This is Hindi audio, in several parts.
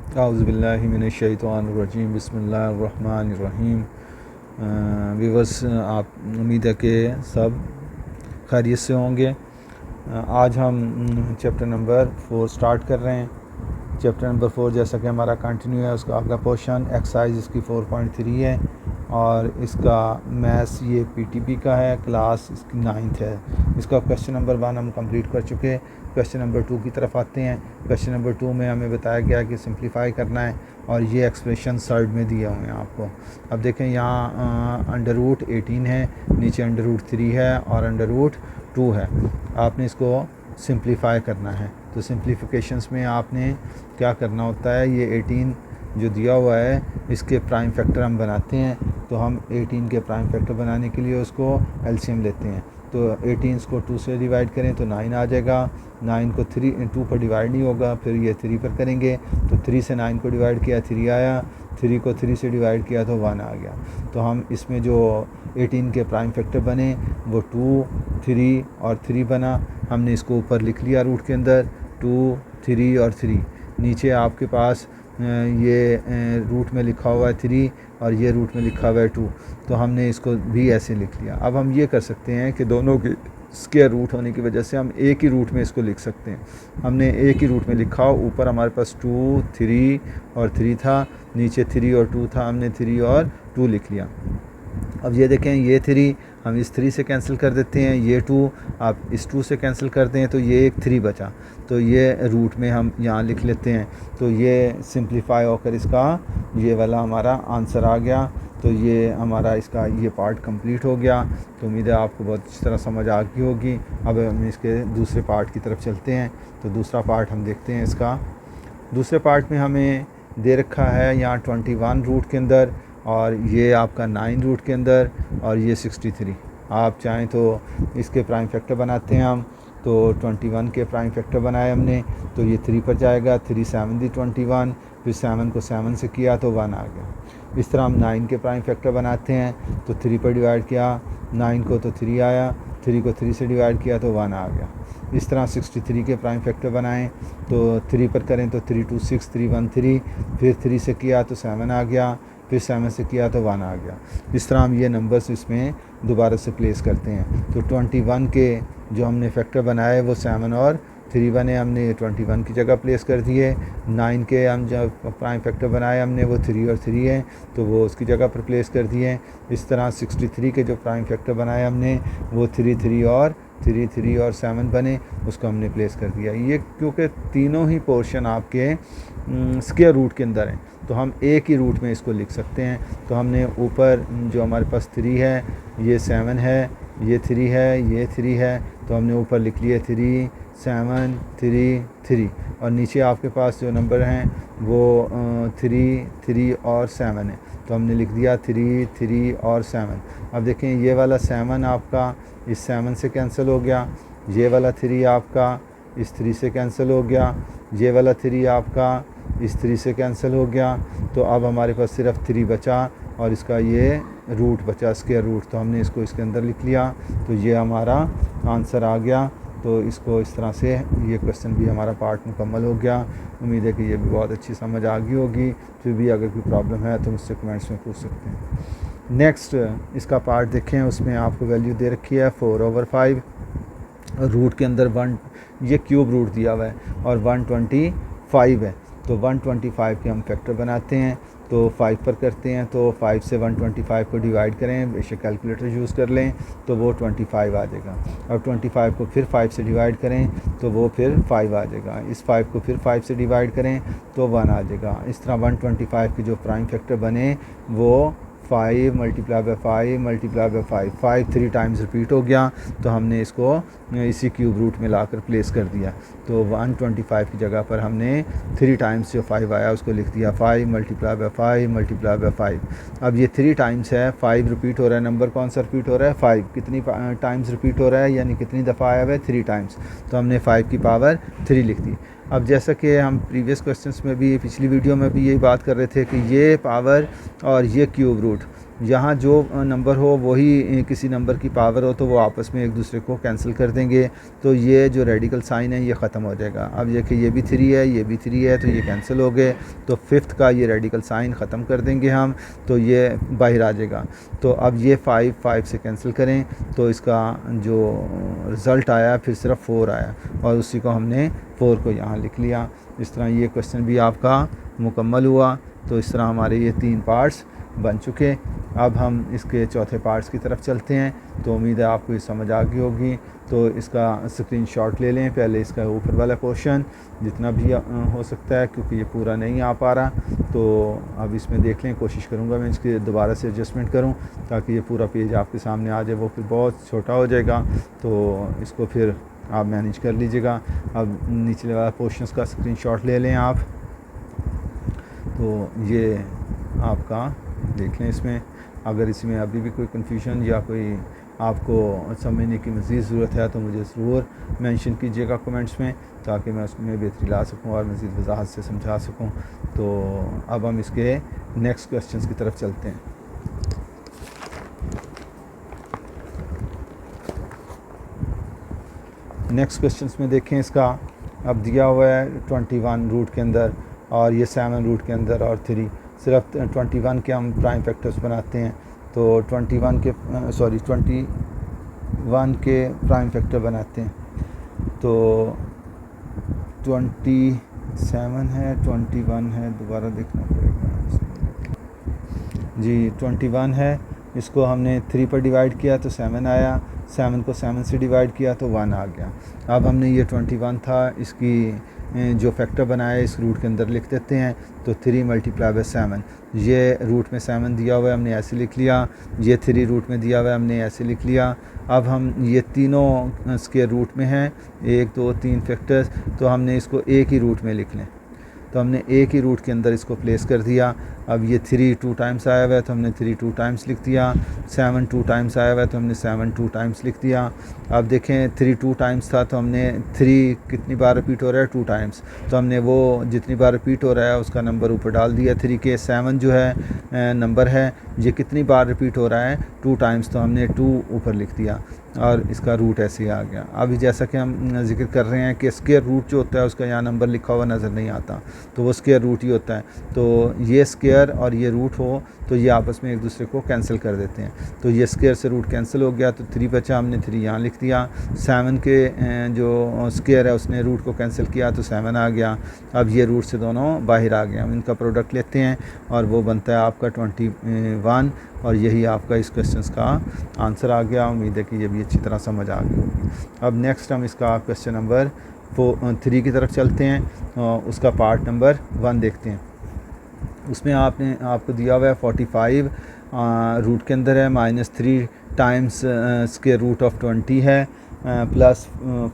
आउज़ुबिल्लाहि मिनश्शैतानिर्रजीम बिस्मिल्लाहिर्रहमानिर्रहीम। व्यूअर्स, आप उम्मीद है कि सब खैरियत से होंगे। आज हम चैप्टर नंबर 4 स्टार्ट कर रहे हैं। चैप्टर नंबर 4 जैसा कि हमारा कंटिन्यू है, उसका आपका पोर्शन एक्सरसाइज इसकी 4.3 है और इसका मैथ्स ये पीटीपी का है, क्लास इसकी 9th है। इसका क्वेश्चन नंबर 1 हम कंप्लीट कर चुके हैं। क्वेश्चन नंबर 2 की तरफ आते हैं। क्वेश्चन नंबर 2 में हमें बताया गया कि सिंप्लीफाई करना है और ये एक्सप्रेशन सर्ड में दिए हुए हैं आपको। अब देखें, यहाँ अंडर रूट 18 है, नीचे अंडर रूट 3 है और अंडर रूट 2 है। आपने इसको सिंप्लीफाई करना है। तो सिंप्लीफिकेशंस में आपने क्या करना होता है, ये 18 जो दिया हुआ है इसके प्राइम फैक्टर हम बनाते हैं। तो हम 18 के प्राइम फैक्टर बनाने के लिए उसको एलसीएम लेते हैं। तो 18 को 2 से डिवाइड करें तो 9 आ जाएगा। 9 को 2 पर डिवाइड नहीं होगा, फिर ये 3 पर करेंगे तो 3 से 9 को डिवाइड किया 3 आया, 3 को 3 से डिवाइड किया तो 1 आ गया। तो हम इसमें जो 18 के प्राइम फैक्टर बने वो 2, 3 और 3 बना। हमने इसको ऊपर लिख लिया रूट के अंदर 2, 3 और 3। नीचे आपके पास ये रूट में लिखा हुआ है 3 और ये रूट में लिखा हुआ है 2। तो हमने इसको भी ऐसे लिख लिया। अब हम ये कर सकते हैं कि दोनों के स्क्वायर रूट होने की वजह से हम एक ही रूट में इसको लिख सकते हैं। हमने एक ही रूट में लिखा, ऊपर हमारे पास 2, 3 और 3 था, नीचे 3 और 2 था, हमने 3 और 2 लिख लिया। अब ये देखें, ये 3 हम इस 3 से कैंसिल कर देते हैं, ये 2 आप इस 2 से कैंसिल करते हैं तो ये एक 3 बचा। तो ये रूट में हम यहाँ लिख लेते हैं। तो ये सिंप्लीफाई होकर इसका ये वाला हमारा आंसर आ गया। तो ये हमारा इसका ये पार्ट कंप्लीट हो गया। तो उम्मीद है आपको बहुत अच्छी तरह समझ आ गई होगी। अब हम इसके दूसरे पार्ट की तरफ चलते हैं। तो दूसरा पार्ट हम देखते हैं इसका। दूसरे पार्ट में हमें दे रखा है यहाँ 21 रूट के अंदर और ये आपका 9 रूट के अंदर और ये 63। आप चाहें तो इसके प्राइम फैक्टर बनाते हैं हम। तो 21 के प्राइम फैक्टर बनाए हमने तो ये 3 पर जाएगा, 3 7 दी 21, फिर 7 को 7 से किया तो 1 आ गया। इस तरह हम 9 के प्राइम फैक्टर बनाते हैं। तो 3 पर डिवाइड किया 9 को तो 3 आया, 3 को 3 से डिवाइड किया तो 1 आ गया। इस तरह 63 के प्राइम फैक्टर बनाएं तो 3 पर करें तो 3 2 6 3 1 3, फिर 3 से किया तो 7 आ गया, फिर 7 से किया तो 1 आ गया। इस तरह हम ये नंबर्स इसमें दोबारा से प्लेस करते हैं। तो 21 के जो हमने फैक्टर बनाए वो 7 और 3 बने, हमने 21 की जगह प्लेस कर दिए। 9 के हम जब प्राइम फैक्टर बनाए हमने वो 3 और 3 हैं तो वो उसकी जगह पर प्लेस कर दिए। इस तरह 63 के जो प्राइम फैक्टर बनाए हमने वो 3 3 और 3 3 और 7 बने, उसको हमने प्लेस कर दिया। ये क्योंकि तीनों ही पोर्शन आपके स्क्वायर रूट के अंदर हैं तो हम एक ही रूट में इसको लिख सकते हैं। तो हमने ऊपर जो हमारे पास 3 है, ये 7 है, ये 3 है, ये 3 है, तो हमने ऊपर लिख लिए 3 7 3 3 और नीचे आपके पास जो नंबर हैं वो 3 3 और 7 है। तो हमने लिख दिया 3 3 और 7। अब देखें, ये वाला 7 आपका इस 7 से कैंसिल हो गया, ये वाला 3 आपका इस 3 से कैंसिल हो गया, ये वाला 3 आपका इस 3 से कैंसिल हो गया। तो अब हमारे पास सिर्फ 3 बचा और इसका ये रूट बचा, स्क्वायर रूट। तो हमने इसको इसके अंदर लिख लिया। तो ये हमारा आंसर आ गया। तो इसको इस तरह से ये क्वेश्चन भी हमारा पार्ट मुकम्मल हो गया। उम्मीद है कि ये भी बहुत अच्छी समझ आ गई होगी। फिर भी अगर कोई प्रॉब्लम है तो मुझसे कमेंट्स में पूछ सकते हैं। नेक्स्ट इसका पार्ट देखें, उसमें आपको वैल्यू दे रखी है 4/5। रूट के अंदर 1 ये क्यूब रूट दिया हुआ है और 125 है। तो 125 के हम फैक्टर बनाते हैं। तो 5 पर करते हैं तो 5 से 125 को डिवाइड करें, बेशक कैलकुलेटर यूज़ कर लें तो वो 25 आ जाएगा। अब 25 को फिर 5 से डिवाइड करें तो वो फिर 5 आ जाएगा। इस 5 को फिर 5 से डिवाइड करें तो 1 आ जाएगा। इस तरह 125 के जो प्राइम फैक्टर बने वो 5 multiply by 5 multiply by 5, 5 3 times repeat हो गया। तो हमने इसको इसी क्यूब रूट में लाकर प्लेस कर दिया। तो 125 की जगह पर हमने 3 टाइम्स जो 5 आया उसको लिख दिया 5 मल्टीप्लाई बाय 5 मल्टीप्लाई बाय 5। अब ये 3 टाइम्स है, 5 रिपीट हो रहा है। नंबर कौन सा रिपीट हो रहा है? 5। कितनी टाइम्स रिपीट हो रहा है, यानी कितनी दफ़ा आया हुआ है? 3 टाइम्स। तो हमने 5 की पावर 3 लिख दी। अब जैसा कि हम प्रीवियस क्वेश्चंस में भी, पिछली वीडियो में भी यही बात कर रहे थे कि ये पावर और ये क्यूब रूट यहाँ जो नंबर हो वही किसी नंबर की पावर हो तो वो आपस में एक दूसरे को कैंसिल कर देंगे, तो ये जो रेडिकल साइन है ये ख़त्म हो जाएगा। अब देखिए ये भी 3 है, ये भी 3 है, तो ये कैंसिल हो गए, तो 5th का ये रेडिकल साइन ख़त्म कर देंगे हम, तो ये बाहर आ जाएगा। तो अब ये 5 से कैंसिल करें तो इसका जो रिज़ल्ट आया फिर सिर्फ 4 आया, और उसी को हमने 4 को यहाँ लिख लिया। इस तरह ये क्वेश्चन भी आपका मुकम्मल हुआ। तो इस तरह हमारे ये 3 पार्ट्स बन चुके। अब हम इसके चौथे पार्ट्स की तरफ चलते हैं। तो उम्मीद है आपको ये समझ आ गई होगी। तो इसका स्क्रीनशॉट ले लें पहले, इसका ऊपर वाला पोर्शन जितना भी हो सकता है, क्योंकि ये पूरा नहीं आ पा रहा। तो अब इसमें देख लें, कोशिश करूँगा मैं इसकी दोबारा से एडजस्टमेंट करूँ ताकि ये पूरा पेज आपके सामने आ जाए। वो फिर बहुत छोटा हो जाएगा, तो इसको फिर आप मैनेज कर लीजिएगा। अब निचले वाला पोर्शंस का स्क्रीनशॉट ले लें आप। तो ये आपका देख लें। इसमें अगर इसमें अभी भी कोई कन्फ्यूजन या कोई आपको समझने की मज़ीद ज़रूरत है तो मुझे ज़रूर मेंशन कीजिएगा कमेंट्स में, ताकि मैं उसमें बेहतरी ला सकूं और मज़ीद वजाहत से समझा सकूं। तो अब हम इसके नेक्स्ट क्वेश्चंस की तरफ चलते हैं। नेक्स्ट क्वेश्चंस में देखें, इसका अब दिया हुआ है 21 रूट के अंदर, और ये 7 रूट के अंदर, और 3 सिर्फ 21 के हम प्राइम फैक्टर्स बनाते हैं। तो 21 के प्राइम फैक्टर बनाते हैं। तो 27 है, 21 है, दोबारा देखना पड़ेगा जी। 21 है, इसको हमने 3 पर डिवाइड किया तो 7 आया, 7 को 7 से डिवाइड किया तो 1 आ गया। अब हमने ये 21 था, इसकी जो फैक्टर बनाया इस रूट के अंदर लिख देते हैं। तो 3 × 7, ये रूट में 7 दिया हुआ है, हमने ऐसे लिख लिया। ये 3 रूट में दिया हुआ है, हमने ऐसे लिख लिया। अब हम ये तीनों स्क्वायर रूट में हैं, 1 2 3 फैक्टर्स, तो हमने इसको एक ही रूट में लिख लें। तो हमने एक ही रूट के अंदर इसको प्लेस कर दिया। अब ये 3 2 टाइम्स आया हुआ है तो हमने 3 2 टाइम्स लिख दिया। 7 2 टाइम्स आया हुआ है तो हमने 7 2 टाइम्स लिख दिया। अब देखें 3 2 टाइम्स था तो हमने 3 कितनी बार रिपीट हो रहा है, 2 टाइम्स, तो हमने वो जितनी बार रिपीट हो रहा है उसका नंबर ऊपर डाल दिया। 3 के 7 जो है नंबर है, ये कितनी बार रिपीट हो रहा है, 2 टाइम्स, तो हमने 2 ऊपर लिख दिया और इसका रूट ऐसे ही आ गया। अभी जैसा कि हम जिक्र कर रहे हैं कि स्क्वायर रूट जो होता है उसका यहाँ नंबर लिखा हुआ नज़र नहीं आता, तो वो स्क्वायर रूट ही होता है। तो ये स्क्वायर और ये रूट हो तो ये आपस में एक दूसरे को कैंसिल कर देते हैं। तो ये स्क्वायर से रूट कैंसिल हो गया, तो 3 बचा, हमने 3 यहाँ लिख दिया। 7 के जो स्क्वायर है उसने रूट को कैंसिल किया तो 7 आ गया। अब ये रूट से दोनों बाहर आ गए, हम इनका प्रोडक्ट लेते हैं और वो बनता है आपका 21, और यही आपका इस क्वेश्चन का आंसर आ गया। उम्मीद है कि ये भी अच्छी तरह समझ आ गई होगी। अब नेक्स्ट हम इसका क्वेश्चन नंबर 3 की तरफ चलते हैं, उसका पार्ट नंबर 1 देखते हैं। उसमें आपको दिया हुआ है 45 रूट के अंदर है, -3 टाइम्स स्क्वायर रूट ऑफ 20 है, plus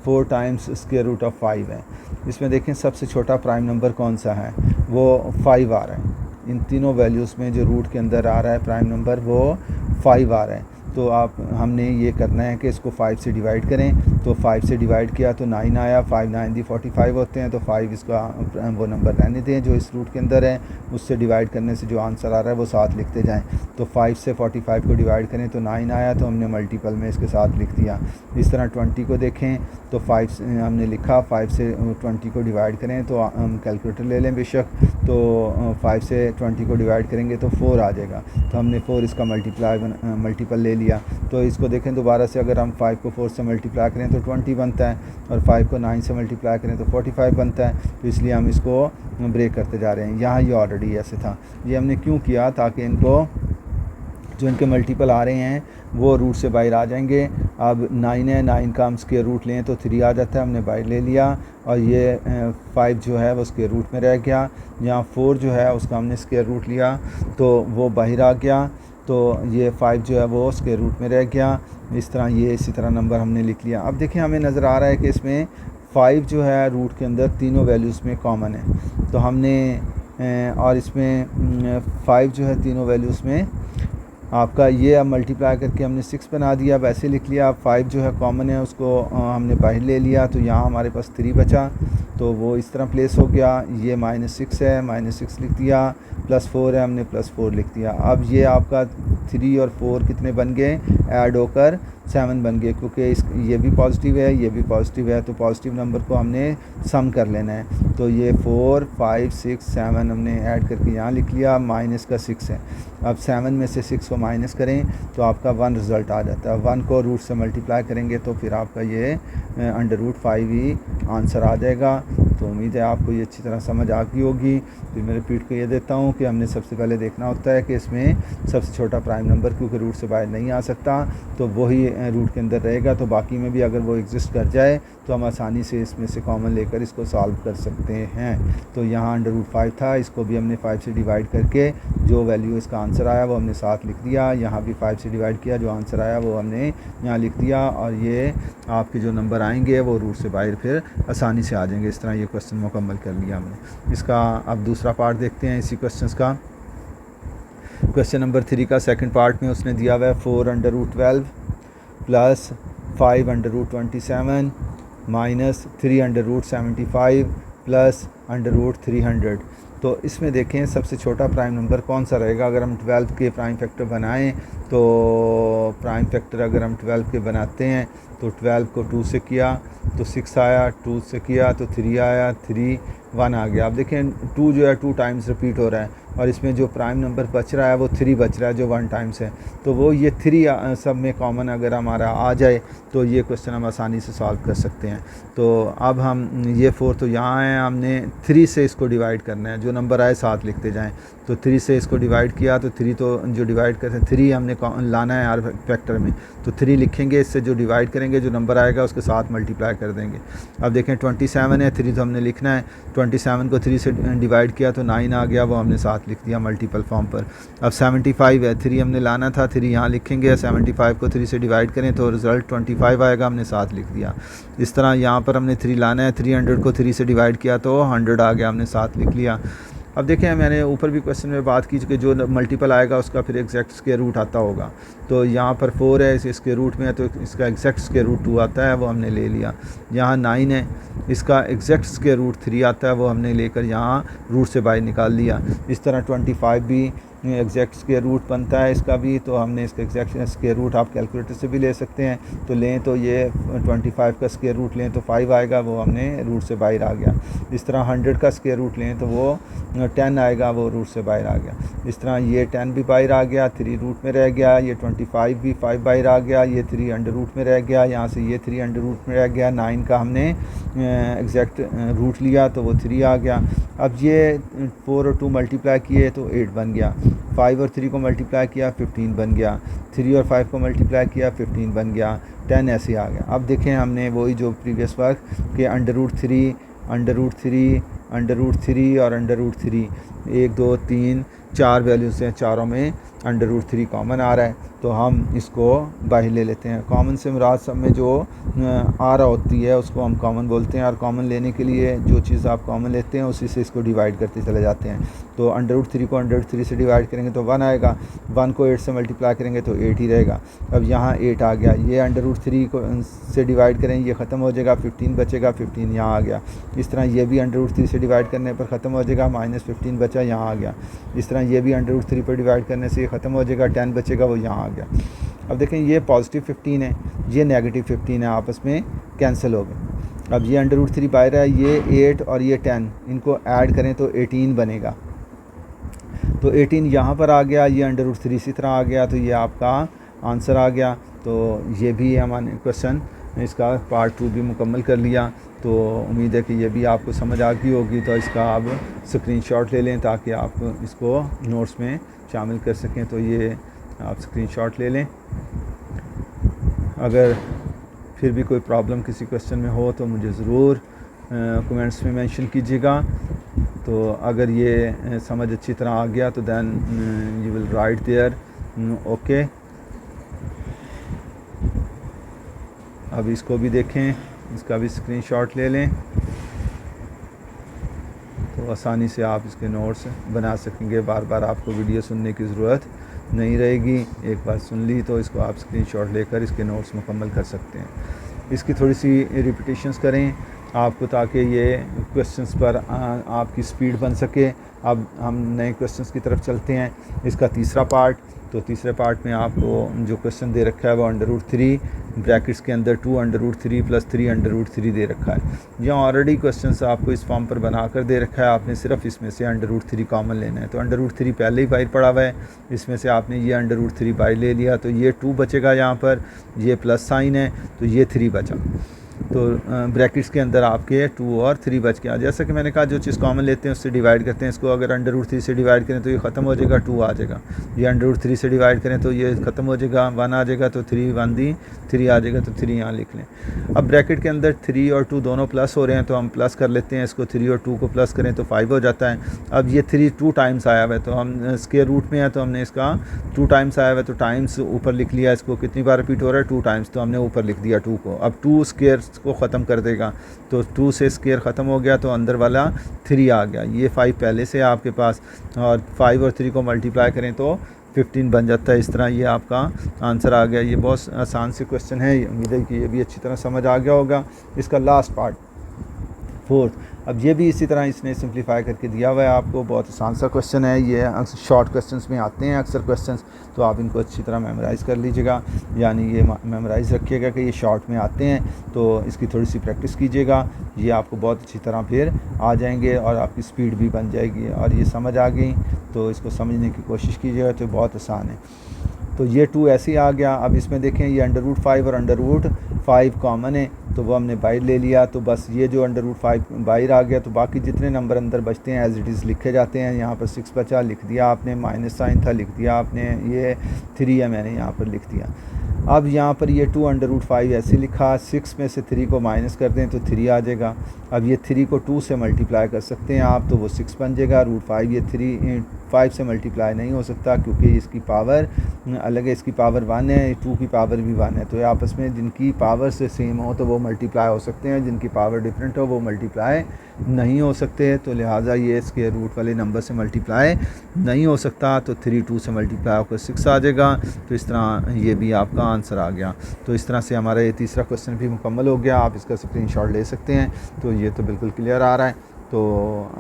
4 times square root of 5 है। इसमें देखें सबसे छोटा प्राइम नंबर कौन सा है, वो 5 आ रहा है। इन तीनों वैल्यूज़ में जो रूट के अंदर आ रहा है प्राइम नंबर वो 5 आ रहा है। तो हमने ये करना है कि इसको 5 से डिवाइड करें। तो 5 से डिवाइड किया तो 9 आया, 5 9 दी 45 होते हैं। तो 5 इसका वो नंबर रहने दें जो इस रूट के अंदर है, उससे डिवाइड करने से जो आंसर आ रहा है वो साथ लिखते जाएं। तो 5 से 45 को डिवाइड करें तो 9 आया, तो हमने मल्टीपल में इसके साथ लिख दिया। इस तरह 20 को देखें तो 5 से हमने लिखा, 5 से 20 को डिवाइड करें तो हम कैलकुलेटर ले लें बेशक, तो 5 से 20 को डिवाइड करेंगे तो 4 आ जाएगा। तो हमने 4 इसका मल्टीपल ले लिया। तो इसको देखें दोबारा से, अगर हम 5 को 4 से मल्टीप्लाई करें तो 20 बनता है, और 5 को 9 से मल्टीप्लाई करें तो 45 बनता है। तो इसलिए हम इसको ब्रेक करते जा रहे हैं। यहाँ ये ऑलरेडी ऐसे था, ये हमने क्यों किया, ताकि इनको जो इनके मल्टीपल आ रहे हैं वो रूट से बाहर आ जाएंगे। अब 9 है, 9 का हम स्क्वायर रूट लें तो 3 आ जाता है, हमने बाहर ले लिया, और ये 5 जो है वो स्क्वायर रूट में रह गया। यहाँ 4 जो है उसका हमने स्क्वायर रूट लिया तो वो बाहर आ गया, तो ये 5 जो है वो स्क्वायर रूट में रह गया। इस तरह ये इसी तरह नंबर हमने लिख लिया। अब देखिए हमें नज़र आ रहा है कि इसमें 5 जो है रूट के अंदर तीनों वैल्यूज़ में कॉमन है। तो हमने और इसमें 5 जो है तीनों वैल्यूज़ में आपका ये अब मल्टीप्लाई करके हमने 6 बना दिया, वैसे लिख लिया। 5 जो है कॉमन है उसको हमने बाहर ले लिया, तो यहाँ हमारे पास 3 बचा, तो वो इस तरह प्लेस हो गया। ये -6 है, -6 लिख दिया, +4 है, हमने +4 लिख दिया। अब ये आपका 3 और 4 कितने बन गए, ऐड होकर 7 बन गए, क्योंकि ये भी पॉजिटिव है, ये भी पॉजिटिव है, तो पॉजिटिव नंबर को हमने सम कर लेना है। तो ये 4, 5, 6, 7 हमने ऐड करके यहाँ लिख लिया, माइनस का 6 है। अब 7 में से 6 को माइनस करें तो आपका 1 रिज़ल्ट आ जाता है। 1 को रूट से मल्टीप्लाई करेंगे तो फिर आपका ये √5 ही आंसर आ जाएगा। तो उम्मीद है आपको ये अच्छी तरह समझ आ गई होगी। फिर मैं रिपीट को ये देता हूँ कि हमने सबसे पहले देखना होता है कि इसमें सबसे छोटा प्राइम नंबर, क्योंकि रूट से बाहर नहीं आ सकता, तो वही रूट के अंदर रहेगा। तो बाकी में भी अगर वो एग्जिस्ट कर जाए तो हम आसानी से इसमें से कॉमन लेकर इसको सॉल्व कर सकते हैं। तो यहाँ √5 था, इसको भी हमने 5 से डिवाइड करके जो वैल्यू इसका आंसर आया वो हमने 7 लिख दिया। यहाँ भी 5 से डिवाइड किया, जो आंसर आया वो हमने यहाँ लिख दिया। और ये आपके जो नंबर आएंगे वो रूट से बाहर फिर आसानी से आ जाएंगे। इस तरह ये क्वेश्चन मुकम्मल कर लिया हमने। इसका अब दूसरा पार्ट देखते हैं इसी क्वेश्चन का। क्वेश्चन नंबर 3 का सेकंड पार्ट में उसने दिया हुआ है 4√12 प्लस 5√27 माइनस 3√75 प्लस √300। तो इसमें देखें सबसे छोटा प्राइम नंबर कौन सा रहेगा। अगर हम 12 के प्राइम फैक्टर बनाएं तो प्राइम फैक्टर अगर हम 12 के बनाते हैं तो 12 को 2 से किया तो 6 आया, 2 से किया तो 3 आया, 3 1 आ गया। अब देखें 2 जो है 2 टाइम्स रिपीट हो रहा है, और इसमें जो प्राइम नंबर बच रहा है वो 3 बच रहा है जो 1 टाइम्स है। तो वो ये 3 सब में कॉमन अगर हमारा आ जाए तो ये क्वेश्चन हम आसानी से सॉल्व कर सकते हैं। तो अब हम ये 4 तो यहाँ है, हमने 3 से इसको डिवाइड करना है, जो नंबर आए 7 लिखते जाएं। तो 3 से इसको डिवाइड किया तो 3 तो जो डिवाइड करते हैं 3 हमने लाना है आर फैक्टर में, तो 3 लिखेंगे, इससे जो डिवाइड करेंगे जो नंबर आएगा उसके साथ मल्टीप्लाई कर देंगे। अब देखें 27 है, 3 तो हमने लिखना है, 27 को 3 से डिवाइड किया तो 9 आ गया, वो हमने साथ लिख दिया मल्टीपल फॉर्म पर। अब 75 है, 3 हमने लाना था, 3 यहाँ लिखेंगे, 75 को 3 से डिवाइड करें तो रिज़ल्ट 25 आएगा, हमने साथ लिख दिया। इस तरह यहाँ पर हमने 3 लाना है, 300 को 3 से डिवाइड किया तो 100 आ गया, हमने साथ लिख लिया। अब देखें मैंने ऊपर भी क्वेश्चन में बात की कि जो मल्टीपल आएगा उसका फिर एग्जैक्ट स्क्वायर रूट आता होगा। तो यहाँ पर 4 है, इस स्क्वायर रूट में है तो इसका एग्जैक्ट स्क्वायर रूट 2 आता है, वो हमने ले लिया। यहाँ 9 है, इसका एग्जैक्ट स्क्वायर रूट 3 आता है, वो हमने लेकर यहाँ रूट से बाहर निकाल लिया। इस तरह 25 भी एग्जैक्ट स्क्वायर रूट बनता है इसका भी, तो हमने इसका एग्जैक्ट स्क्वायर रूट आप कैलकुलेटर से भी ले सकते हैं। तो लें तो ये 25 का स्क्वायर रूट लें तो 5 आएगा, वो हमने रूट से बाहर आ गया। इस तरह 100 का स्क्वायर रूट लें तो वो 10 आएगा, वो रूट से बाहर आ गया। इस तरह ये 10 भी बाहर आ गया, 3 रूट में रह गया, ये 25 भी 5 बाहर आ गया, ये 3 अंडर रूट में रह गया, यहाँ से ये 3 अंडर रूट में रह गया। 9 का हमने एग्जैक्ट रूट लिया तो वो 3 आ गया। अब ये 4 और 2 मल्टीप्लाई किए तो 8 बन गया, 5 और 3 को मल्टीप्लाई किया 15 बन गया, 3 और 5 को मल्टीप्लाई किया 15 बन गया, 10 ऐसे आ गया। अब देखें हमने वही जो प्रीवियस वर्क के √3 √3 √3 और √3 1 2 3 4 वैल्यूज़ हैं, चारों में √3 कॉमन आ रहा है, तो हम इसको बाहर ले लेते हैं। कॉमन से मुराद सब में जो आ रहा होती है उसको हम कॉमन बोलते हैं, और कॉमन लेने के लिए जो चीज़ आप कॉमन लेते हैं उसी से इसको डिवाइड करते चले जाते हैं। तो √3 को √3 से डिवाइड करेंगे तो 1 आएगा, 1 को 8 से मल्टीप्लाई करेंगे तो 8 ही रहेगा। अब यहाँ 8 आ गया, ये √3 को से डिवाइड करें ये ख़त्म हो जाएगा, 15 बचेगा, 15 यहाँ आ गया। इस तरह ये भी √3 से डिवाइड करने पर ख़त्म हो जाएगा, -15 बचा, यहाँ आ गया। इस तरह ये भी √3 पर डिवाइड करने से ये ख़त्म हो जाएगा, 10 बचेगा, वो यहाँ आ गया। अब देखें ये पॉजिटिव 15 है, ये नेगेटिव 15 है, आपस में कैंसिल हो गए। अब ये √3 बाहर है, ये 8 और ये 10 इनको ऐड करें तो 18 बनेगा, तो 18 यहाँ पर आ गया, ये √3 इसी तरह आ गया, तो ये आपका आंसर आ गया। तो ये भी हमारे क्वेश्चन इसका पार्ट 2 भी मुकम्मल कर लिया। तो उम्मीद है कि ये भी आपको समझ आ गई होगी। तो इसका आप स्क्रीनशॉट ले लें ताकि आप इसको नोट्स में शामिल कर सकें। तो ये आप स्क्रीनशॉट ले लें। अगर फिर भी कोई प्रॉब्लम किसी क्वेश्चन में हो तो मुझे ज़रूर कमेंट्स में मेंशन कीजिएगा। तो अगर ये समझ अच्छी तरह आ गया तो then you will write there okay. अब इसको भी देखें, इसका भी स्क्रीनशॉट ले लें तो आसानी से आप इसके नोट्स बना सकेंगे, बार बार आपको वीडियो सुनने की ज़रूरत नहीं रहेगी, एक बार सुन ली तो इसको आप स्क्रीनशॉट लेकर इसके नोट्स मुकम्मल कर सकते हैं। इसकी थोड़ी सी रिपीटेशंस करें आपको, ताकि ये क्वेश्चंस पर आपकी स्पीड बन सके। अब हम नए क्वेश्चंस की तरफ चलते हैं। इसका तीसरा पार्ट, तो तीसरे पार्ट में आपको जो क्वेश्चन दे रखा है वो √3 ब्रैकेट्स के अंदर 2 √3 + 3 √3 दे रखा है। यहाँ ऑलरेडी क्वेश्चंस आपको इस फॉर्म पर बनाकर दे रखा है, आपने सिर्फ इसमें से √3 कॉमन लेना है। तो √3 पहले ही बाहर पड़ा हुआ है, इसमें से आपने ये √3 बाहर ले लिया, तो ये 2 बचेगा यहाँ पर, ये प्लस साइन है तो ये 3 बचा। तो ब्रैकेट्स के अंदर आपके 2 और 3 बच गया। जैसा कि मैंने कहा, जो चीज़ कॉमन लेते हैं उससे डिवाइड करते हैं। इसको अगर √3 से डिवाइड करें तो ये ख़त्म हो जाएगा, 2 आ जाएगा। ये √3 से डिवाइड करें तो ये ख़त्म हो जाएगा, 1 आ जाएगा, तो 3 1 दी 3 आ जाएगा, तो 3 यहाँ लिख लें। अब ब्रैकेट के अंदर 3 और 2 दोनों प्लस हो रहे हैं, तो हम प्लस कर लेते हैं इसको। 3 और 2 को प्लस करें तो 5 हो जाता है। अब ये 3 2 टाइम्स आया हुआ है, तो हम स्क्वायर रूट में है तो हमने इसका 2 टाइम्स आया हुआ है तो टाइम्स ऊपर लिख लिया। इसको कितनी बार रिपीट हो रहा है? 2 टाइम्स, तो हमने ऊपर लिख दिया 2 को। अब 2 स्क्वायर को ख़त्म कर देगा, तो 2 से स्क्वायर ख़त्म हो गया तो अंदर वाला 3 आ गया। ये 5 पहले से आपके पास, और 5 और 3 को मल्टीप्लाई करें तो 15 बन जाता है। इस तरह ये आपका आंसर आ गया। ये बहुत आसान से क्वेश्चन है, उम्मीद है कि ये भी अच्छी तरह समझ आ गया होगा। इसका लास्ट पार्ट 4th, अब ये भी इसी तरह इसने सिंप्लीफाई करके दिया हुआ है आपको। बहुत आसान सा क्वेश्चन है ये, शॉर्ट क्वेश्चंस में आते हैं अक्सर क्वेश्चंस, तो आप इनको अच्छी तरह मेमोराइज़ कर लीजिएगा, यानी ये मेमोराइज़ रखिएगा कि ये शॉर्ट में आते हैं, तो इसकी थोड़ी सी प्रैक्टिस कीजिएगा। ये आपको बहुत अच्छी तरह फिर आ जाएंगे और आपकी स्पीड भी बन जाएगी। और ये समझ आ गई तो इसको समझने की कोशिश कीजिएगा, तो बहुत आसान है। तो ये 2 ऐसे ही आ गया। अब इसमें देखें, ये √5 और √5 कॉमन है, तो वो हमने बाहर ले लिया, तो बस ये जो √5 बाहर आ गया, तो बाकी जितने नंबर अंदर बचते हैं एज इट इज़ लिखे जाते हैं। यहाँ पर 6 बचा, लिख दिया आपने, माइनस साइन था लिख दिया आपने, ये 3 है मैंने यहाँ पर लिख दिया। अब यहाँ पर ये 2 √5 ऐसे लिखा, 6 में से 3 को माइनस कर दें तो 3 आ जाएगा। अब ये 3 को 2 से मल्टीप्लाई कर सकते हैं आप, तो वो 6 बन जाएगा। √5 ये 5 से मल्टीप्लाई नहीं हो सकता क्योंकि इसकी पावर अलग है, इसकी पावर 1 है, 2 की पावर भी 1 है। तो ये आपस में जिनकी पावर से सेम हो तो वो मल्टीप्लाई हो सकते हैं, जिनकी पावर डिफरेंट हो वो मल्टीप्लाई नहीं हो सकते। तो लिहाजा ये स्क्वायर रूट वाले नंबर से मल्टीप्लाई नहीं हो सकता, तो 3 2 से मल्टीप्लाई होकर 6 आ जाएगा। तो इस तरह ये भी आपका आंसर आ गया। तो इस तरह से हमारा ये तीसरा क्वेश्चन भी मुकम्मल हो गया। आप इसका स्क्रीनशॉट ले सकते हैं। तो ये तो बिल्कुल क्लियर आ रहा है। तो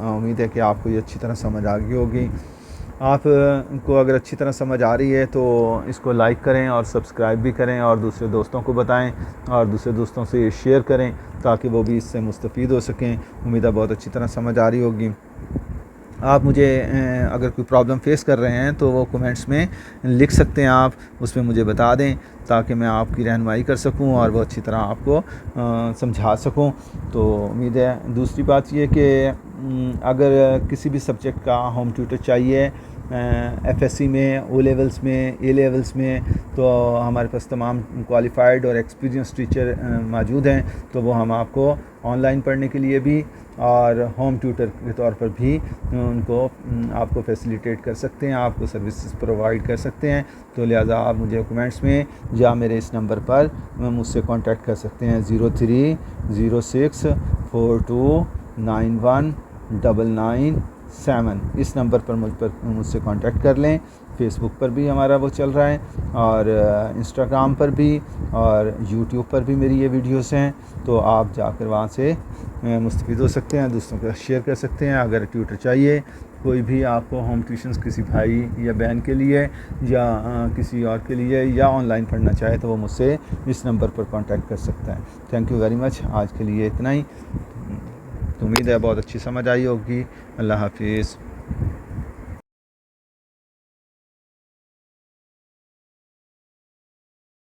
उम्मीद है कि आपको ये अच्छी तरह समझ आ गई होगी। आप को अगर अच्छी तरह समझ आ रही है तो इसको लाइक करें और सब्सक्राइब भी करें और दूसरे दोस्तों को बताएं और दूसरे दोस्तों से ये शेयर करें ताकि वो भी इससे मुस्तफ़ीद हो सकें। उम्मीद है बहुत अच्छी तरह समझ आ रही होगी। आप मुझे अगर कोई प्रॉब्लम फेस कर रहे हैं तो वो कमेंट्स में लिख सकते हैं, आप उसमें मुझे बता दें ताकि मैं आपकी रहनुमाई कर सकूं और वो अच्छी तरह आपको समझा सकूं। तो उम्मीद है। दूसरी बात ये कि अगर किसी भी सब्जेक्ट का होम ट्यूटर चाहिए FSC में, O लेवल्स में, A लेवल्स में, तो हमारे पास तमाम क्वालिफ़ाइड और एक्सपीरियंस टीचर मौजूद हैं। तो वो हम आपको ऑनलाइन पढ़ने के लिए भी और होम ट्यूटर के तौर पर भी उनको आपको फैसिलिटेट कर सकते हैं, आपको सर्विसेज प्रोवाइड कर सकते हैं। तो लिहाजा आप मुझे कमेंट्स में या मेरे इस नंबर पर मुझसे कांटेक्ट कर सकते हैं 030642919997। इस नंबर पर मुझसे कांटेक्ट कर लें। फेसबुक पर भी हमारा वो चल रहा है और इंस्टाग्राम पर भी और यूट्यूब पर भी मेरी ये वीडियोस हैं। तो आप जाकर वहाँ से मुस्तफ़ीद हो सकते हैं, दूसरों के साथ शेयर कर सकते हैं। अगर ट्यूटर चाहिए कोई भी आपको होम ट्यूशन्स किसी भाई या बहन के लिए या किसी और के लिए या ऑनलाइन पढ़ना चाहे तो वो मुझसे इस नंबर पर कांटेक्ट कर सकता है। Thank you very much. आज के लिए इतना ही। तो उम्मीद है बहुत अच्छी समझ आई होगी। अल्लाह हाफिज़।